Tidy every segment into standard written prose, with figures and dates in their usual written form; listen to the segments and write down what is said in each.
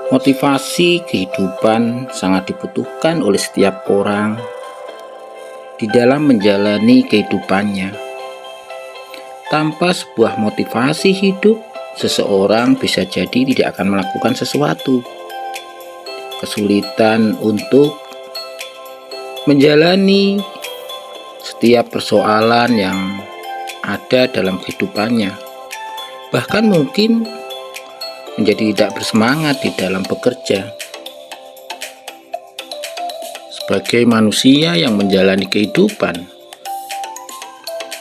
Motivasi kehidupan sangat dibutuhkan oleh setiap orang di dalam menjalani kehidupannya. Tanpa sebuah motivasi hidup, seseorang bisa jadi tidak akan melakukan sesuatu. Kesulitan untuk menjalani setiap persoalan yang ada dalam kehidupannya, bahkan mungkin menjadi tidak bersemangat di dalam bekerja. Sebagai manusia yang menjalani kehidupan,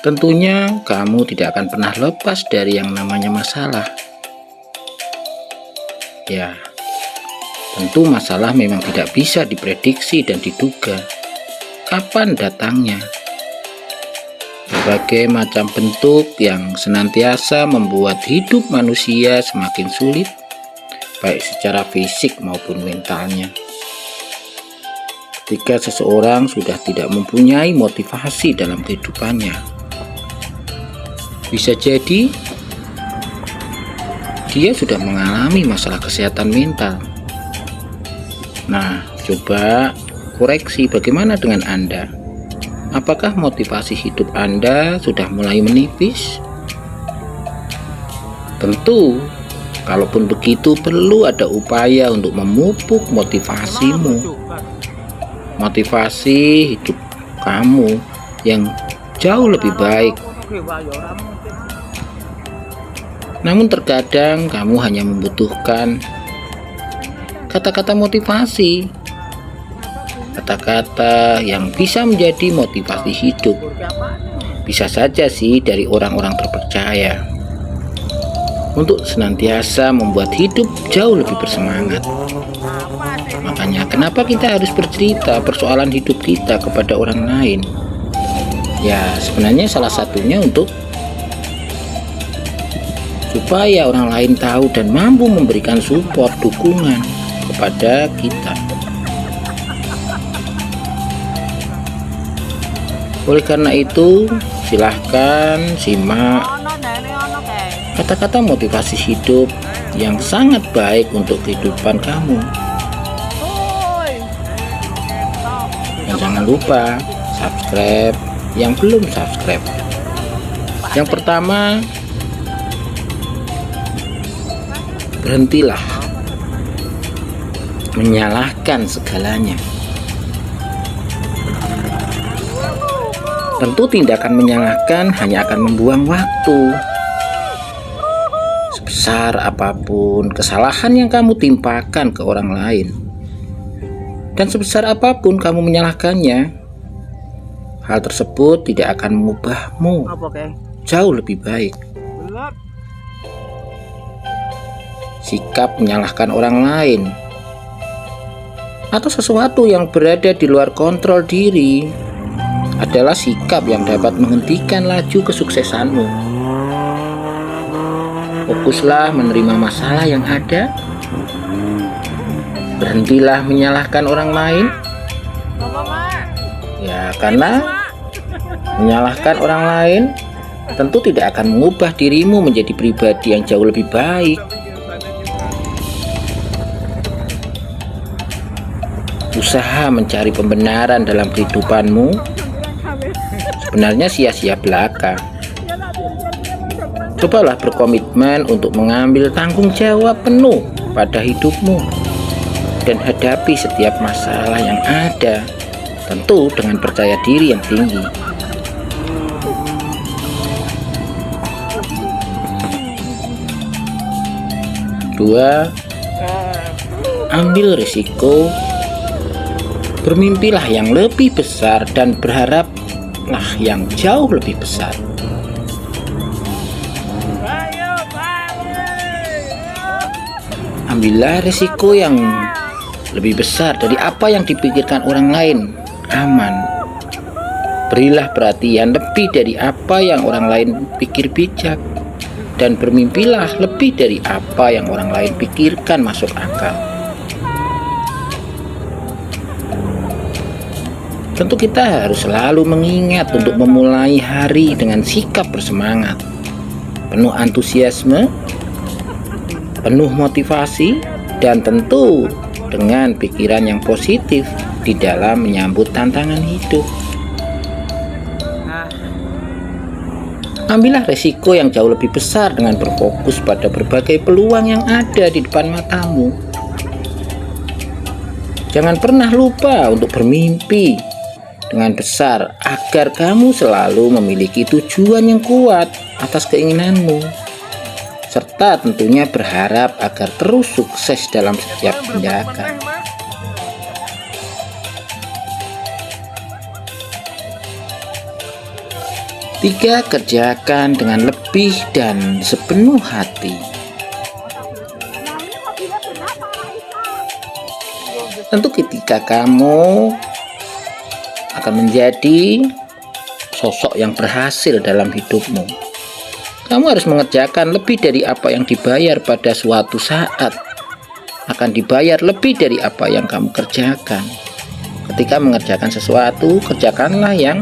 tentunya kamu tidak akan pernah lepas dari yang namanya masalah. Ya, tentu masalah memang tidak bisa diprediksi dan diduga kapan datangnya. Berbagai macam bentuk yang senantiasa membuat hidup manusia semakin sulit, baik secara fisik maupun mentalnya. Ketika seseorang sudah tidak mempunyai motivasi dalam kehidupannya, bisa jadi dia sudah mengalami masalah kesehatan mental. Nah, coba koreksi bagaimana dengan Anda? Apakah motivasi hidup Anda sudah mulai menipis? Tentu, kalaupun begitu perlu ada upaya untuk memupuk motivasimu. Motivasi hidup kamu yang jauh lebih baik. Namun terkadang kamu hanya membutuhkan kata-kata motivasi, kata-kata yang bisa menjadi motivasi hidup. Bisa saja sih dari orang-orang terpercaya, untuk senantiasa membuat hidup jauh lebih bersemangat. Makanya kenapa kita harus bercerita persoalan hidup kita kepada orang lain? Ya, sebenarnya salah satunya supaya orang lain tahu dan mampu memberikan support, dukungan kepada kita. Oleh karena itu, silahkan simak kata-kata motivasi hidup yang sangat baik untuk kehidupan kamu. Dan jangan lupa subscribe yang belum subscribe. Yang pertama, berhentilah menyalahkan segalanya. Tentu tindakan menyalahkan hanya akan membuang waktu. Sebesar apapun kesalahan yang kamu timpakan ke orang lain, dan sebesar apapun kamu menyalahkannya, hal tersebut tidak akan mengubahmu jauh lebih baik. Sikap menyalahkan orang lain atau sesuatu yang berada di luar kontrol diri adalah sikap yang dapat menghentikan laju kesuksesanmu. Fokuslah menerima masalah yang ada. Berhentilah menyalahkan orang lain. Ya, karena menyalahkan orang lain tentu tidak akan mengubah dirimu menjadi pribadi yang jauh lebih baik. Usaha mencari pembenaran dalam kehidupanmu sebenarnya sia-sia belaka. Cobalah berkomitmen untuk mengambil tanggung jawab penuh pada hidupmu dan hadapi setiap masalah yang ada, tentu dengan percaya diri yang tinggi. Dua, ambil risiko. Bermimpilah yang lebih besar dan berharaplah yang jauh lebih besar. Ambillah risiko yang lebih besar dari apa yang dipikirkan orang lain. Aman. Berilah perhatian lebih dari apa yang orang lain pikir bijak, dan bermimpilah lebih dari apa yang orang lain pikirkan masuk akal. Tentu kita harus selalu mengingat untuk memulai hari dengan sikap bersemangat, penuh antusiasme, penuh motivasi, dan tentu dengan pikiran yang positif di dalam menyambut tantangan hidup. Ambillah resiko yang jauh lebih besar dengan berfokus pada berbagai peluang yang ada di depan matamu. Jangan pernah lupa untuk bermimpi dengan besar agar kamu selalu memiliki tujuan yang kuat atas keinginanmu, serta tentunya berharap agar terus sukses dalam setiap tindakan. Tiga, kerjakan dengan lebih dan sepenuh hati. Tentu ketika kamu akan menjadi sosok yang berhasil dalam hidupmu, kamu harus mengerjakan lebih dari apa yang dibayar pada suatu saat. Akan dibayar lebih dari apa yang kamu kerjakan. Ketika mengerjakan sesuatu, kerjakanlah yang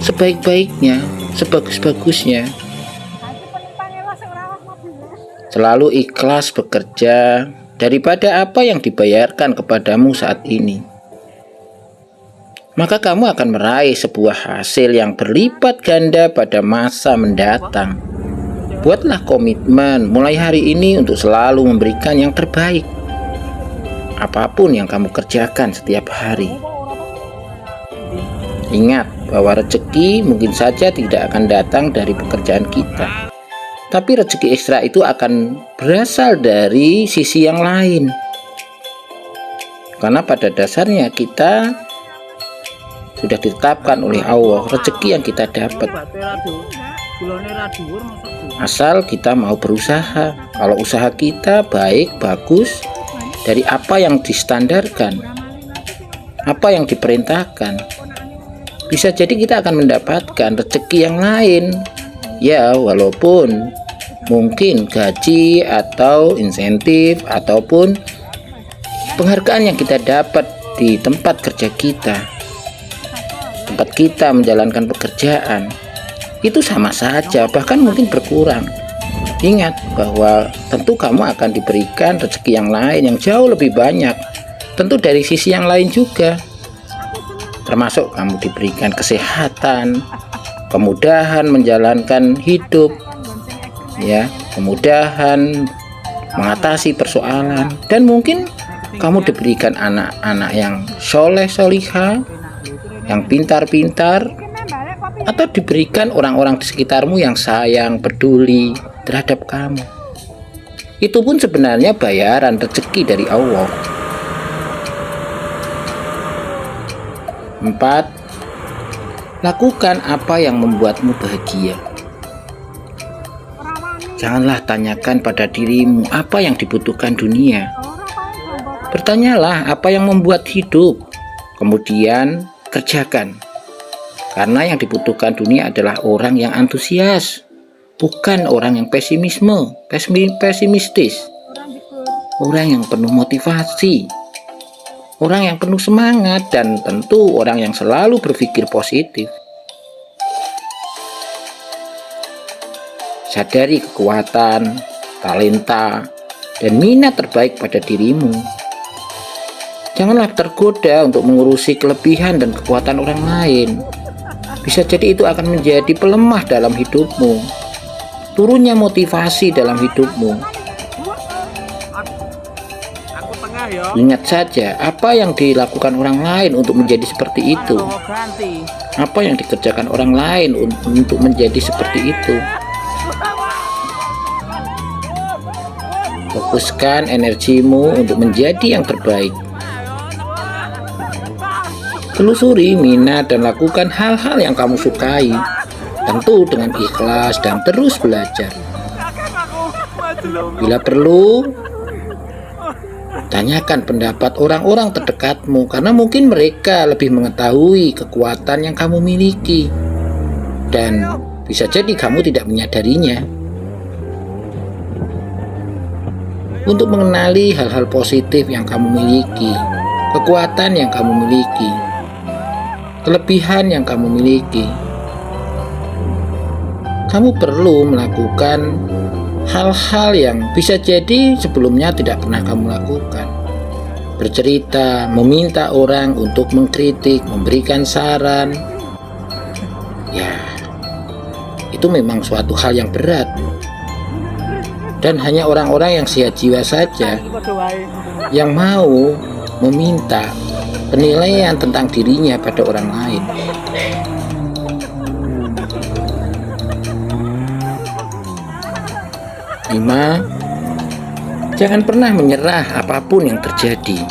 sebaik-baiknya, sebagus-bagusnya. Selalu ikhlas bekerja daripada apa yang dibayarkan kepadamu saat ini. Maka kamu akan meraih sebuah hasil yang berlipat ganda pada masa mendatang. Buatlah komitmen mulai hari ini untuk selalu memberikan yang terbaik, apapun yang kamu kerjakan setiap hari. Ingat bahwa rezeki mungkin saja tidak akan datang dari pekerjaan kita, tapi rezeki ekstra itu akan berasal dari sisi yang lain. Karena pada dasarnya kita sudah ditetapkan oleh Allah rezeki yang kita dapat, asal kita mau berusaha. Kalau usaha kita baik, bagus, dari apa yang distandarkan, apa yang diperintahkan, bisa jadi kita akan mendapatkan rezeki yang lain. Ya, walaupun mungkin gaji atau insentif ataupun penghargaan yang kita dapat di tempat kerja kita, tempat kita menjalankan pekerjaan, itu sama saja, bahkan mungkin berkurang. Ingat bahwa tentu kamu akan diberikan rezeki yang lain yang jauh lebih banyak, tentu dari sisi yang lain juga, termasuk kamu diberikan kesehatan, kemudahan menjalankan hidup, ya, kemudahan mengatasi persoalan, dan mungkin kamu diberikan anak-anak yang soleh solihah, yang pintar-pintar, atau diberikan orang-orang di sekitarmu yang sayang, peduli terhadap kamu. Itu pun sebenarnya bayaran rezeki dari Allah. 4. Lakukan apa yang membuatmu bahagia. Janganlah tanyakan pada dirimu apa yang dibutuhkan dunia. Bertanyalah apa yang membuat hidup, kemudian kerjakan. Karena yang dibutuhkan dunia adalah orang yang antusias, bukan orang yang pesimistis, orang yang penuh motivasi, orang yang penuh semangat, dan tentu orang yang selalu berpikir positif. Sadari kekuatan, talenta, dan minat terbaik pada dirimu. Janganlah tergoda untuk mengurusi kelebihan dan kekuatan orang lain. Bisa jadi itu akan menjadi pelemah dalam hidupmu, turunnya motivasi dalam hidupmu. Ingat saja apa yang dilakukan orang lain untuk menjadi seperti itu, apa yang dikerjakan orang lain untuk menjadi seperti itu. Fokuskan energimu untuk menjadi yang terbaik. Telusuri minat dan lakukan hal-hal yang kamu sukai, tentu dengan ikhlas dan terus belajar. Bila perlu, tanyakan pendapat orang-orang terdekatmu, karena mungkin mereka lebih mengetahui kekuatan yang kamu miliki, dan bisa jadi kamu tidak menyadarinya. Untuk mengenali hal-hal positif yang kamu miliki, kekuatan yang kamu miliki, kelebihan yang kamu miliki, kamu perlu melakukan hal-hal yang bisa jadi sebelumnya tidak pernah kamu lakukan. Bercerita, meminta orang untuk mengkritik, memberikan saran. Ya, itu memang suatu hal yang berat. Dan hanya orang-orang yang sehat jiwa saja yang mau meminta penilaian tentang dirinya pada orang lain. Lima, jangan pernah menyerah apapun yang terjadi.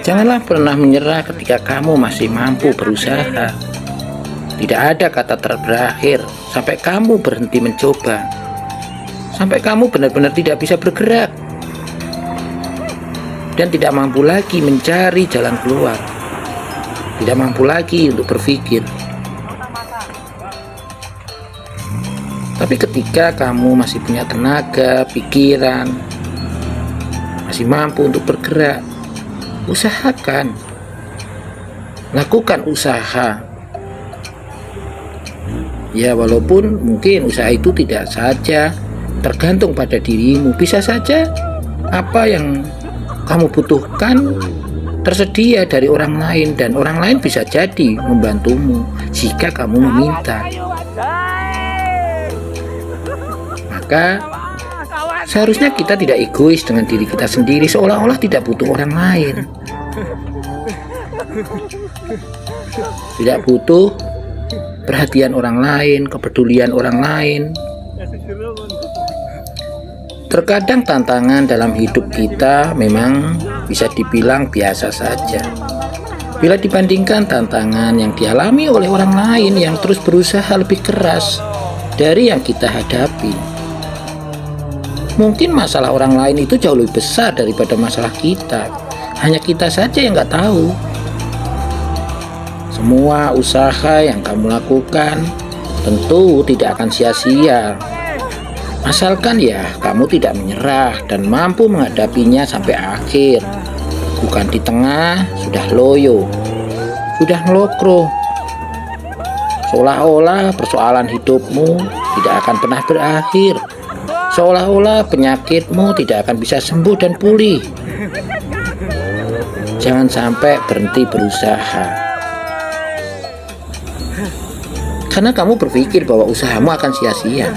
Janganlah pernah menyerah ketika kamu masih mampu berusaha. Tidak ada kata terakhir sampai kamu berhenti mencoba, sampai kamu benar-benar tidak bisa bergerak dan tidak mampu lagi mencari jalan keluar, tidak mampu lagi untuk berpikir. Tapi ketika kamu masih punya tenaga, pikiran, masih mampu untuk bergerak, usahakan, lakukan usaha. Ya, walaupun mungkin usaha itu tidak saja tergantung pada dirimu, bisa saja apa yang kamu butuhkan tersedia dari orang lain, dan orang lain bisa jadi membantumu jika kamu meminta. Maka seharusnya kita tidak egois dengan diri kita sendiri, seolah-olah tidak butuh orang lain, tidak butuh perhatian orang lain, kepedulian orang lain. Terkadang tantangan dalam hidup kita memang bisa dibilang biasa saja bila dibandingkan tantangan yang dialami oleh orang lain yang terus berusaha lebih keras dari yang kita hadapi. Mungkin masalah orang lain itu jauh lebih besar daripada masalah kita. Hanya kita saja yang nggak tahu. Semua usaha yang kamu lakukan tentu tidak akan sia-sia. Asalkan ya kamu tidak menyerah dan mampu menghadapinya sampai akhir. Bukan di tengah sudah loyo, sudah ngelokro, seolah-olah persoalan hidupmu tidak akan pernah berakhir, seolah-olah penyakitmu tidak akan bisa sembuh dan pulih. Jangan sampai berhenti berusaha, karena kamu berpikir bahwa usahamu akan sia-sia.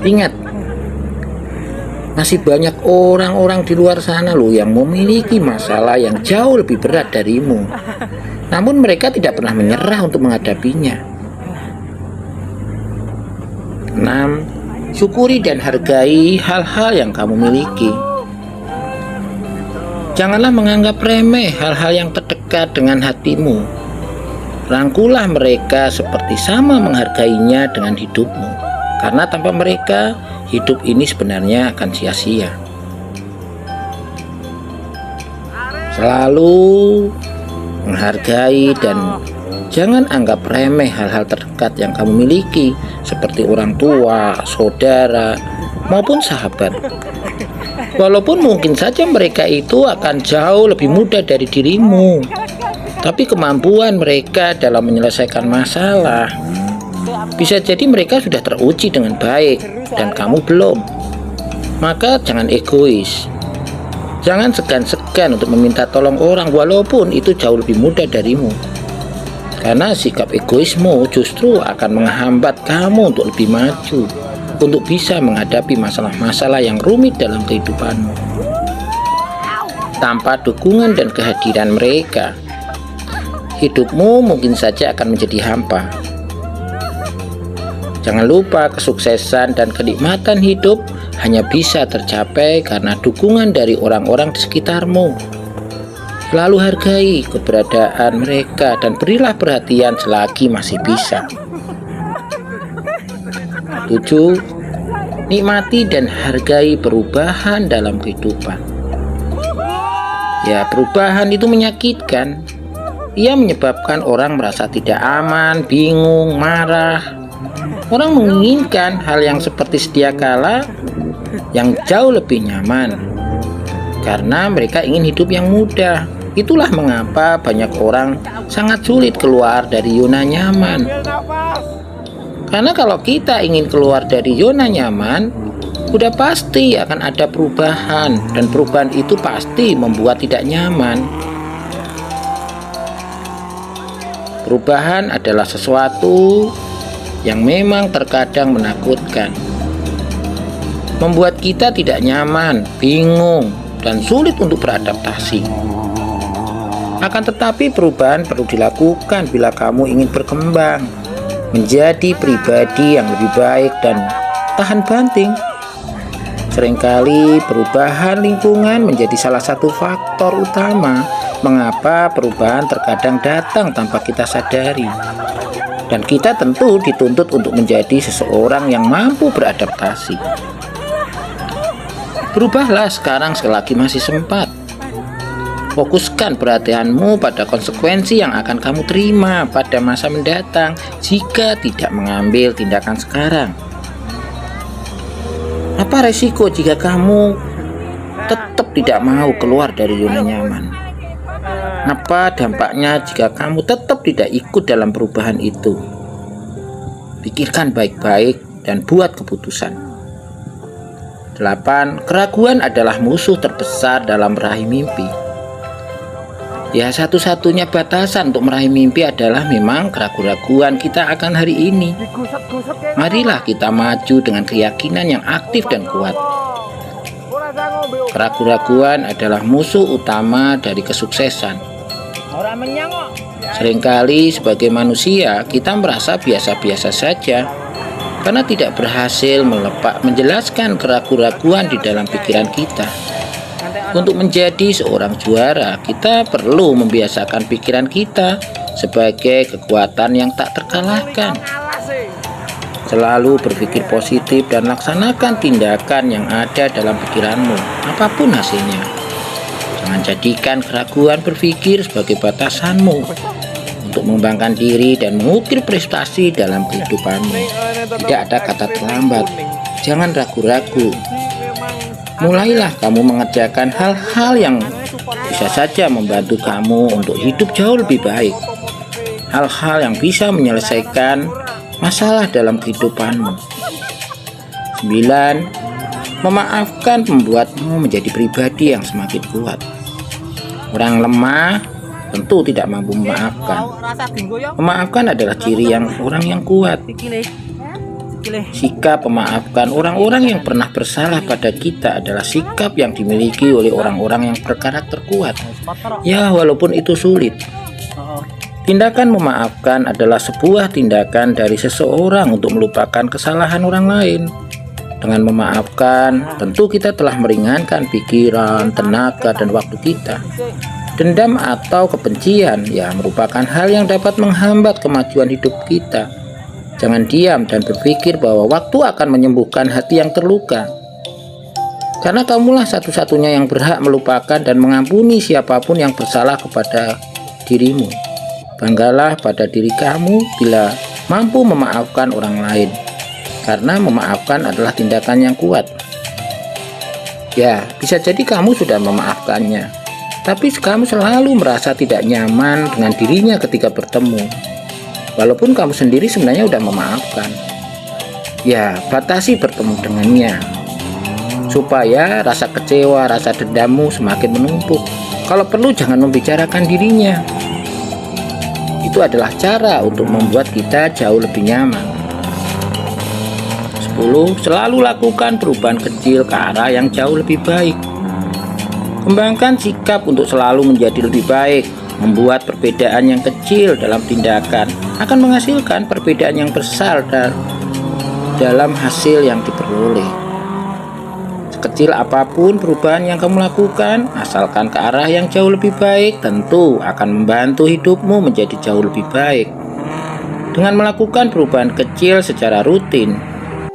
Ingat, masih banyak orang-orang di luar sana loh yang memiliki masalah yang jauh lebih berat darimu, namun mereka tidak pernah menyerah untuk menghadapinya. 6. Syukuri dan hargai hal-hal yang kamu miliki. Janganlah menganggap remeh hal-hal yang terdekat dengan hatimu. Rangkulah mereka seperti sama menghargainya dengan hidupmu, karena tanpa mereka hidup ini sebenarnya akan sia-sia. Selalu menghargai dan jangan anggap remeh hal-hal terdekat yang kamu miliki, seperti orang tua, saudara, maupun sahabat. Walaupun mungkin saja mereka itu akan jauh lebih muda dari dirimu, tapi kemampuan mereka dalam menyelesaikan masalah bisa jadi mereka sudah teruji dengan baik dan kamu belum. Maka jangan egois. Jangan segan-segan untuk meminta tolong orang walaupun itu jauh lebih muda darimu. Karena sikap egoismu justru akan menghambat kamu untuk lebih maju, untuk bisa menghadapi masalah-masalah yang rumit dalam kehidupanmu. Tanpa dukungan dan kehadiran mereka, hidupmu mungkin saja akan menjadi hampa. Jangan lupa, kesuksesan dan kenikmatan hidup hanya bisa tercapai karena dukungan dari orang-orang di sekitarmu. Selalu hargai keberadaan mereka dan berilah perhatian selagi masih bisa. 7. Nikmati dan hargai perubahan dalam kehidupan. Ya, perubahan itu menyakitkan. Ia menyebabkan orang merasa tidak aman, bingung, marah. Orang menginginkan hal yang seperti sedia kala, yang jauh lebih nyaman, karena mereka ingin hidup yang mudah. Itulah mengapa banyak orang sangat sulit keluar dari zona nyaman. Karena kalau kita ingin keluar dari zona nyaman, udah pasti akan ada perubahan, dan perubahan itu pasti membuat tidak nyaman. Perubahan adalah sesuatu yang memang terkadang menakutkan, membuat kita tidak nyaman, bingung, dan sulit untuk beradaptasi. Akan tetapi perubahan perlu dilakukan bila kamu ingin berkembang menjadi pribadi yang lebih baik dan tahan banting. Seringkali perubahan lingkungan menjadi salah satu faktor utama mengapa perubahan terkadang datang tanpa kita sadari. Dan kita tentu dituntut untuk menjadi seseorang yang mampu beradaptasi. Berubahlah sekarang selagi masih sempat. Fokuskan perhatianmu pada konsekuensi yang akan kamu terima pada masa mendatang jika tidak mengambil tindakan sekarang. Apa resiko jika kamu tetap tidak mau keluar dari zona nyaman? Apa dampaknya jika kamu tetap tidak ikut dalam perubahan itu? Pikirkan baik-baik dan buat keputusan. 8. Keraguan adalah musuh terbesar dalam meraih mimpi. Ya, satu-satunya batasan untuk meraih mimpi adalah memang keraguan kita akan hari ini. Marilah kita maju dengan keyakinan yang aktif dan kuat. Keraguan adalah musuh utama dari kesuksesan. Seringkali sebagai manusia kita merasa biasa-biasa saja karena tidak berhasil menjelaskan keraguan di dalam pikiran kita. Untuk menjadi seorang juara, kita perlu membiasakan pikiran kita sebagai kekuatan yang tak terkalahkan. Selalu berpikir positif dan laksanakan tindakan yang ada dalam pikiranmu, apapun hasilnya. Jangan jadikan keraguan berpikir sebagai batasanmu untuk mengembangkan diri dan mengukir prestasi dalam kehidupanmu. Tidak ada kata terlambat. Jangan ragu-ragu. Mulailah kamu mengerjakan hal-hal yang bisa saja membantu kamu untuk hidup jauh lebih baik. Hal-hal yang bisa menyelesaikan masalah dalam kehidupanmu. 9. Memaafkan membuatmu menjadi pribadi yang semakin kuat. Orang lemah tentu tidak mampu memaafkan. Memaafkan adalah ciri orang yang kuat. Sikap memaafkan orang-orang yang pernah bersalah pada kita adalah sikap yang dimiliki oleh orang-orang yang berkarakter kuat. Ya, walaupun itu sulit. Tindakan memaafkan adalah sebuah tindakan dari seseorang untuk melupakan kesalahan orang lain. Dengan memaafkan, tentu kita telah meringankan pikiran, tenaga, dan waktu kita. Dendam atau kebencian ya merupakan hal yang dapat menghambat kemajuan hidup kita. Jangan diam dan berpikir bahwa waktu akan menyembuhkan hati yang terluka. Karena kamulah satu-satunya yang berhak melupakan dan mengampuni siapapun yang bersalah kepada dirimu. Banggalah pada diri kamu bila mampu memaafkan orang lain. Karena memaafkan adalah tindakan yang kuat. Ya, bisa jadi kamu sudah memaafkannya, tapi kamu selalu merasa tidak nyaman dengan dirinya ketika bertemu. Walaupun kamu sendiri sebenarnya sudah memaafkan. Ya, batasi bertemu dengannya, supaya rasa kecewa, rasa dendammu semakin menumpuk. Kalau perlu jangan membicarakan dirinya. Itu adalah cara untuk membuat kita jauh lebih nyaman. 10. Selalu lakukan perubahan kecil ke arah yang jauh lebih baik. Kembangkan sikap untuk selalu menjadi lebih baik. Membuat perbedaan yang kecil dalam tindakan akan menghasilkan perbedaan yang besar dalam hasil yang diperoleh. Sekecil apapun perubahan yang kamu lakukan, asalkan ke arah yang jauh lebih baik, tentu akan membantu hidupmu menjadi jauh lebih baik. Dengan melakukan perubahan kecil secara rutin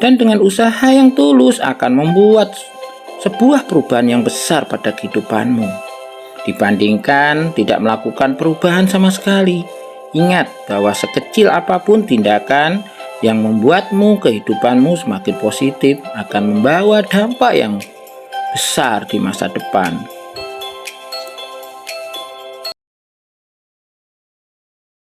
dan dengan usaha yang tulus akan membuat sebuah perubahan yang besar pada kehidupanmu. Dibandingkan tidak melakukan perubahan sama sekali. Ingat bahwa sekecil apapun tindakan yang membuatmu kehidupanmu semakin positif akan membawa dampak yang besar di masa depan.